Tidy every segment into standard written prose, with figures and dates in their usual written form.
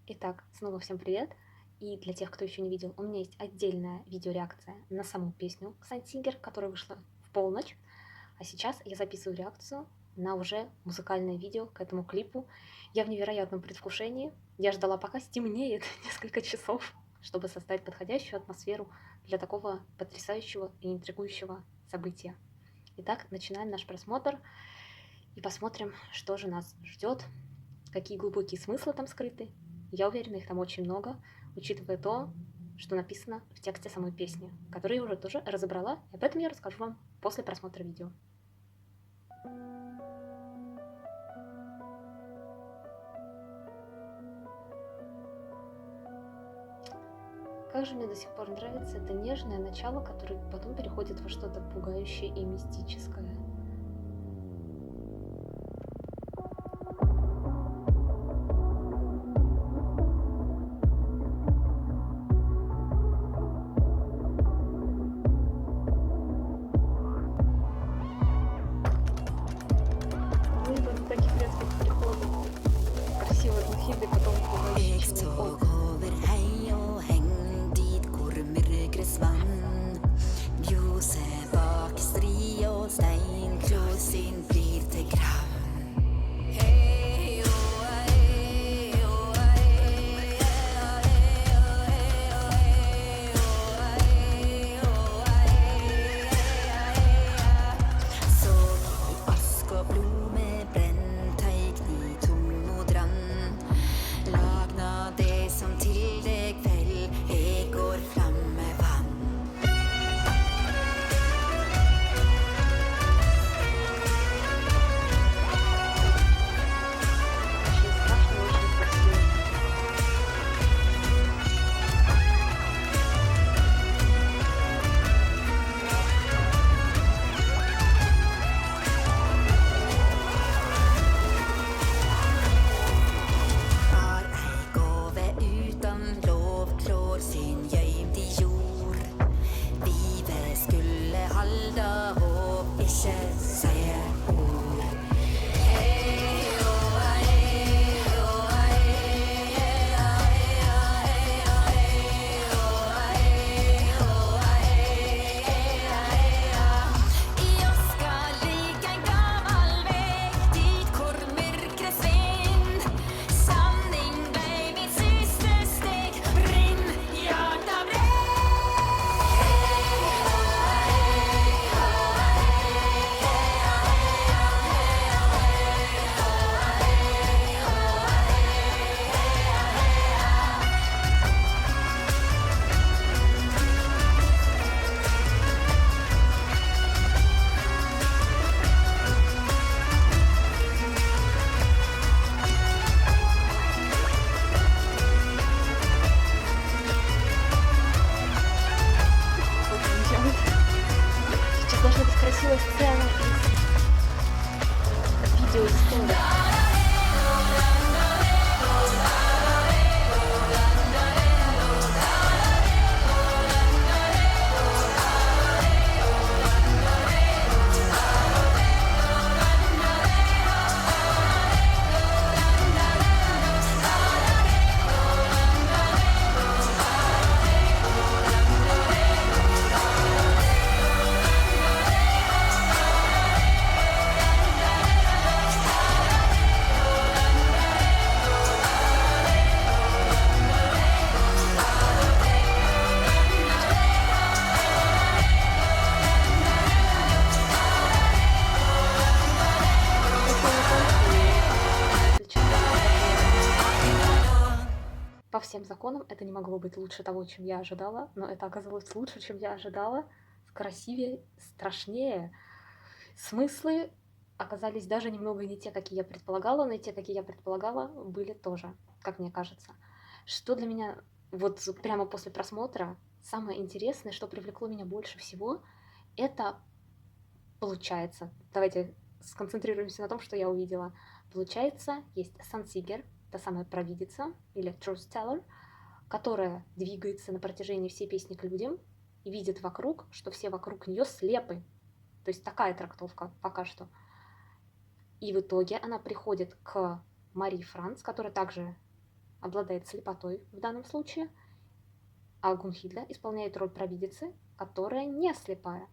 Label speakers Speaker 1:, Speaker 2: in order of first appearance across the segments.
Speaker 1: Итак, снова всем привет. И для тех, кто еще не видел, у меня есть отдельная видеореакция на саму песню Сансингер, которая вышла в полночь. А сейчас я записываю реакцию на уже музыкальное видео к этому клипу. Я в невероятном предвкушении. Я ждала, пока стемнеет несколько часов, чтобы создать подходящую атмосферу для такого потрясающего и интригующего события. Итак, начинаем наш просмотр и посмотрим, что же нас ждет, какие глубокие смыслы там скрыты. Я уверена, их там очень много, учитывая то, что написано в тексте самой песни, которую я уже тоже разобрала, и об этом я расскажу вам после просмотра видео. Как же мне до сих пор нравится это нежное начало, которое потом переходит во что-то пугающее и мистическое. Выбор таких резких переходов, красивые глухие, потом пугающие
Speaker 2: Jeg
Speaker 1: чего.
Speaker 2: tog over hei og heng dit hvor mørket svann. Ljoset bak stri og stein, sin blir til gravn. Hei og hei og hei, hei og hei og hei og hei og hei. Så i ask og blod med brennteig, ni tung og drann. Lagna det som til deg fell, jeg går flammevann.
Speaker 1: Очень страшно, очень красиво.
Speaker 2: Har ei gåve utan lov, klår sin gøymd i jord. Livet skulle halda håp, ikke seie ord. Hei og hei og hei, hei og hei og hei og hei og hei. I aska ligger en gammel vei, dit hvor mørket svinner. Sanning ble mitt siste steg, brinn hjarta brenn.
Speaker 1: Сейчас должна быть красивая сцена из видео истории. По всем законам это не могло быть лучше того, чем я ожидала, но это оказалось лучше, чем я ожидала, красивее, страшнее. Смыслы оказались даже немного не те, какие я предполагала, но и те, какие я предполагала, были тоже, как мне кажется. Что для меня вот прямо после просмотра самое интересное, что привлекло меня больше всего, это получается. Давайте сконцентрируемся на том, что я увидела. Получается, есть Сансигер, та самая провидица или Truth Teller, которая двигается на протяжении всей песни к людям и видит вокруг, что все вокруг нее слепы. То есть такая трактовка пока что. И в итоге она приходит к Марии Франц, которая также обладает слепотой в данном случае, а Гунхильда исполняет роль провидицы, которая не слепая.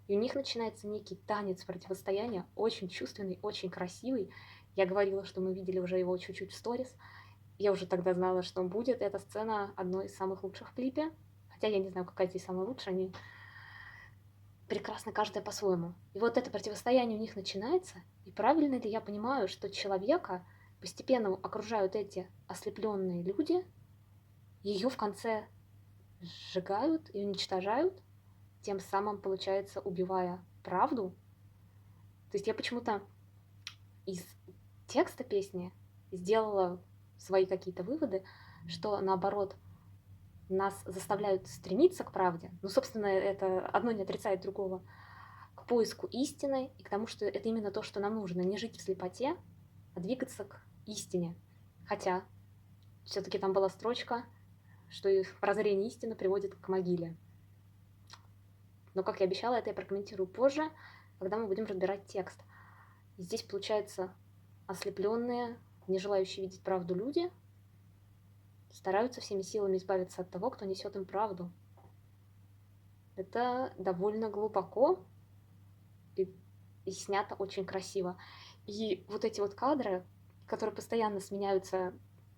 Speaker 1: И у них начинается некий танец противостояния, очень чувственный, очень красивый. Я говорила, что мы видели уже его чуть-чуть в сторис. Я уже тогда знала, что он будет. Эта сцена одной из самых лучших в клипе. Хотя я не знаю, какая здесь самая лучшая. Они прекрасны каждая по-своему. И вот это противостояние у них начинается. И правильно ли я понимаю, что человека постепенно окружают эти ослепленные люди, ее в конце сжигают и уничтожают, тем самым, получается, убивая правду. То есть я почему-то из текста песни сделала свои какие-то выводы, что наоборот нас заставляют стремиться к правде. Ну, собственно, это одно не отрицает другого. К поиску истины и к тому, что это именно то, что нам нужно. Не жить в слепоте, а двигаться к истине. Хотя все-таки там была строчка, что и прозрение истины приводит к могиле. Но, как я обещала, это я прокомментирую позже, когда мы будем разбирать текст. И здесь, получается, ослепленные, не желающие видеть правду люди стараются всеми силами избавиться от того, кто несет им правду. Это довольно глубоко и снято очень красиво. И вот эти вот кадры, которые постоянно сменяются,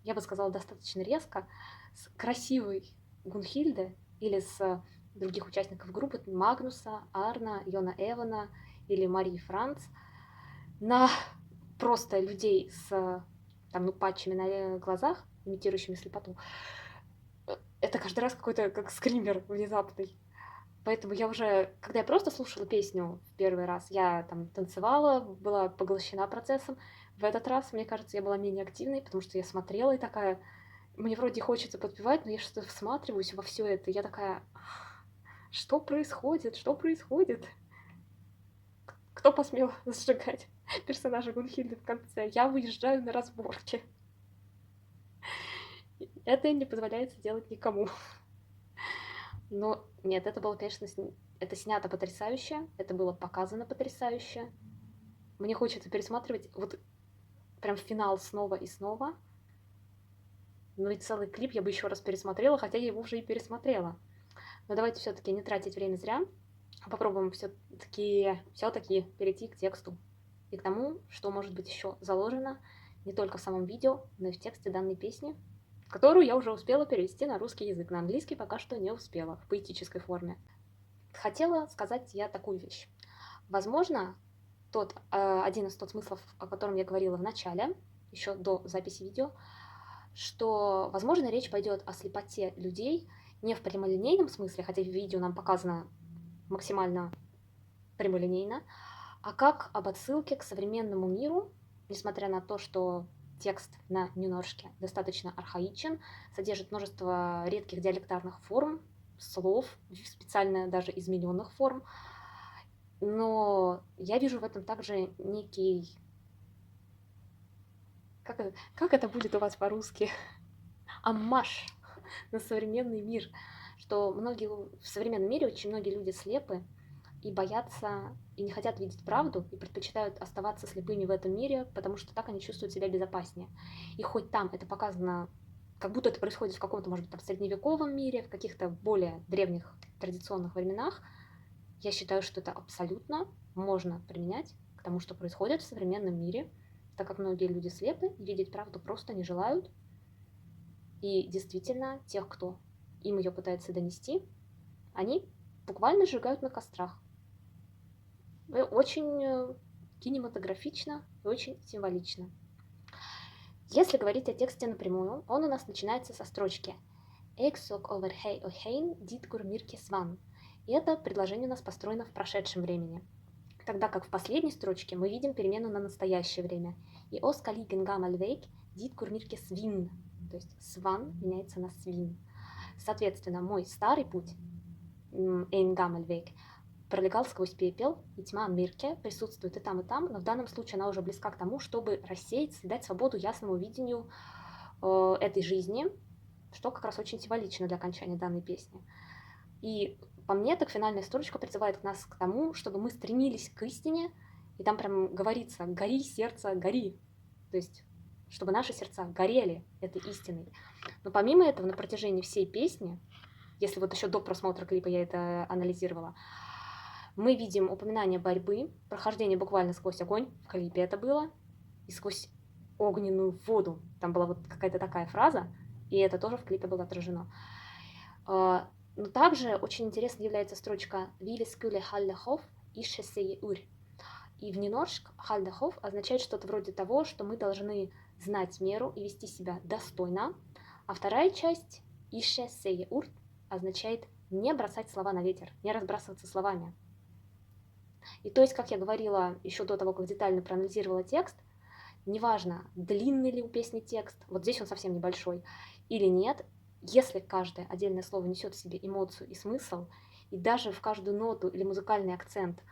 Speaker 1: я бы сказала, достаточно резко, с красивой Гунхильды или с других участников группы Магнуса, Арна, Йона Эвана или Марии Франц на просто людей с там, патчами на глазах, имитирующими слепоту. Это каждый раз какой-то как скример внезапный. Поэтому я уже, когда я просто слушала песню в первый раз, я там танцевала, была поглощена процессом. В этот раз, мне кажется, я была менее активной, потому что я смотрела и такая, мне вроде хочется подпевать, но я что-то всматриваюсь во все это. И я такая, что происходит? Что происходит? Кто посмел сжигать персонажа Гунхильды в конце? Я выезжаю на разборке. Это не позволяется делать никому. Но нет, это было, конечно, это снято потрясающе, это было показано потрясающе. Мне хочется пересматривать вот прям финал снова и снова. Ну и целый клип я бы еще раз пересмотрела, хотя я его уже и пересмотрела. Но давайте все-таки не тратить время зря, а попробуем все-таки перейти к тексту и к тому, что может быть еще заложено не только в самом видео, но и в тексте данной песни, которую я уже успела перевести на русский язык. На английский пока что не успела, в поэтической форме. Хотела сказать я такую вещь. Возможно, один из тот смыслов, о котором я говорила в начале, еще до записи видео, что, возможно, речь пойдет о слепоте людей не в прямолинейном смысле, хотя в видео нам показано максимально прямолинейно, а как об отсылке к современному миру, несмотря на то, что текст на нюноршке достаточно архаичен, содержит множество редких диалектарных форм, слов, специально даже измененных форм. Но я вижу в этом также некий... Как это будет у вас по-русски? Аммаж на современный мир. Что в современном мире очень многие люди слепы и боятся, и не хотят видеть правду, и предпочитают оставаться слепыми в этом мире, потому что так они чувствуют себя безопаснее. И хоть там это показано, как будто это происходит в каком-то, может быть, там, средневековом мире, в каких-то более древних традиционных временах, я считаю, что это абсолютно можно применять к тому, что происходит в современном мире, так как многие люди слепы и видеть правду просто не желают. И действительно, тех, кто им ее пытается донести, они буквально сжигают на кострах. Очень кинематографично и очень символично. Если говорить о тексте напрямую, он у нас начинается со строчки «Эксок овер хей о хейн диткур мирке сван». И это предложение у нас построено в прошедшем времени. Тогда как в последней строчке мы видим перемену на настоящее время. И «Оскалиген гамаль вейк диткур мирке свин». То есть «сван» меняется на «свин». Соответственно, мой старый путь, «эйн гамаль вейк», пролегал сквозь пепел, и тьма Мирке присутствует и там, но в данном случае она уже близка к тому, чтобы рассеяться и дать свободу ясному видению этой жизни, что как раз очень символично для окончания данной песни. И по мне, так финальная строчка призывает нас к тому, чтобы мы стремились к истине, и там прям говорится «гори, сердце, гори». То есть чтобы наши сердца горели этой истиной. Но помимо этого, на протяжении всей песни, если вот еще до просмотра клипа я это анализировала, мы видим упоминание борьбы, прохождение буквально сквозь огонь, в клипе это было, и сквозь огненную воду. Там была вот какая-то такая фраза, и это тоже в клипе было отражено. Но также очень интересной является строчка «Vi skulle holde hof, ikke sie ur». И в ненорск «holde hof» означает что-то вроде того, что мы должны знать меру и вести себя достойно. А вторая часть «ikke sie ur» означает не бросать слова на ветер, не разбрасываться словами. И то есть, как я говорила еще до того, как детально проанализировала текст, неважно, длинный ли у песни текст, вот здесь он совсем небольшой, или нет, если каждое отдельное слово несет в себе эмоцию и смысл, и даже в каждую ноту или музыкальный акцент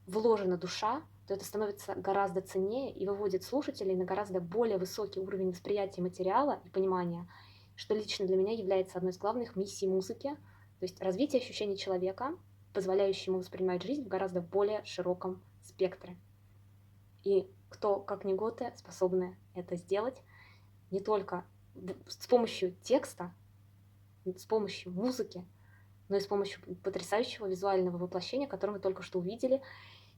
Speaker 1: вложена душа, то это становится гораздо ценнее и выводит слушателей на гораздо более высокий уровень восприятия материала и понимания, что лично для меня является одной из главных миссий музыки, то есть развитие ощущений человека, позволяющее ему воспринимать жизнь в гораздо более широком спектре. И кто, как ни Готе, способны это сделать не только с помощью текста, с помощью музыки, но и с помощью потрясающего визуального воплощения, которое мы только что увидели,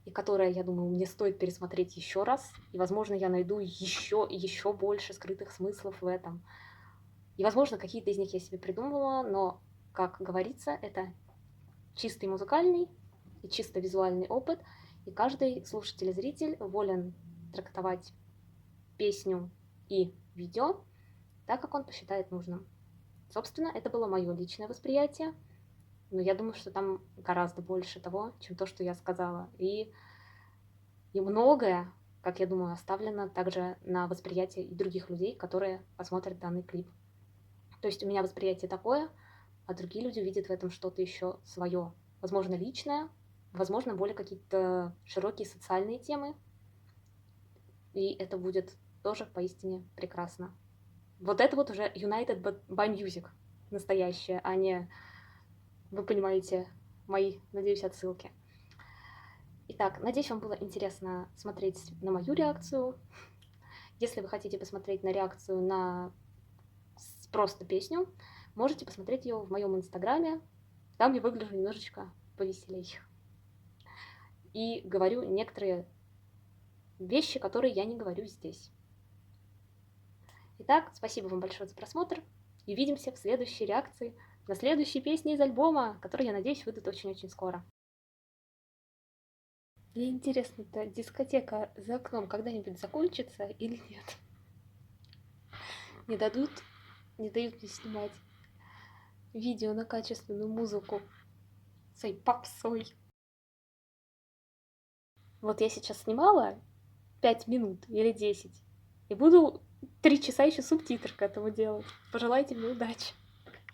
Speaker 1: и которое, я думаю, мне стоит пересмотреть еще раз, и, возможно, я найду еще и еще больше скрытых смыслов в этом. И, возможно, какие-то из них я себе придумывала, но, как говорится, это чистый музыкальный и чисто визуальный опыт, и каждый слушатель и зритель волен трактовать песню и видео так, как он посчитает нужным. Собственно, это было мое личное восприятие, но я думаю, что там гораздо больше того, чем то, что я сказала. И многое, как я думаю, оставлено также на восприятие и других людей, которые посмотрят данный клип. То есть у меня восприятие такое, а другие люди увидят в этом что-то еще свое. Возможно, личное, возможно, более какие-то широкие социальные темы. И это будет тоже поистине прекрасно. Вот это вот уже United by Music настоящее, а не, вы понимаете, мои, надеюсь, отсылки. Итак, надеюсь, вам было интересно смотреть на мою реакцию. Если вы хотите посмотреть на реакцию на просто песню, можете посмотреть ее в моем инстаграме. Там я выгляжу немножечко повеселей. И говорю некоторые вещи, которые я не говорю здесь. Итак, спасибо вам большое за просмотр. И увидимся в следующей реакции на следующие песни из альбома, которые, я надеюсь, выйдут очень-очень скоро. Мне интересно, эта дискотека за окном когда-нибудь закончится или нет? Не дают мне снимать видео на качественную музыку с этой попсой. Вот я сейчас снимала 5 минут или 10, и буду 3 часа еще субтитры к этому делать. Пожелайте мне удачи.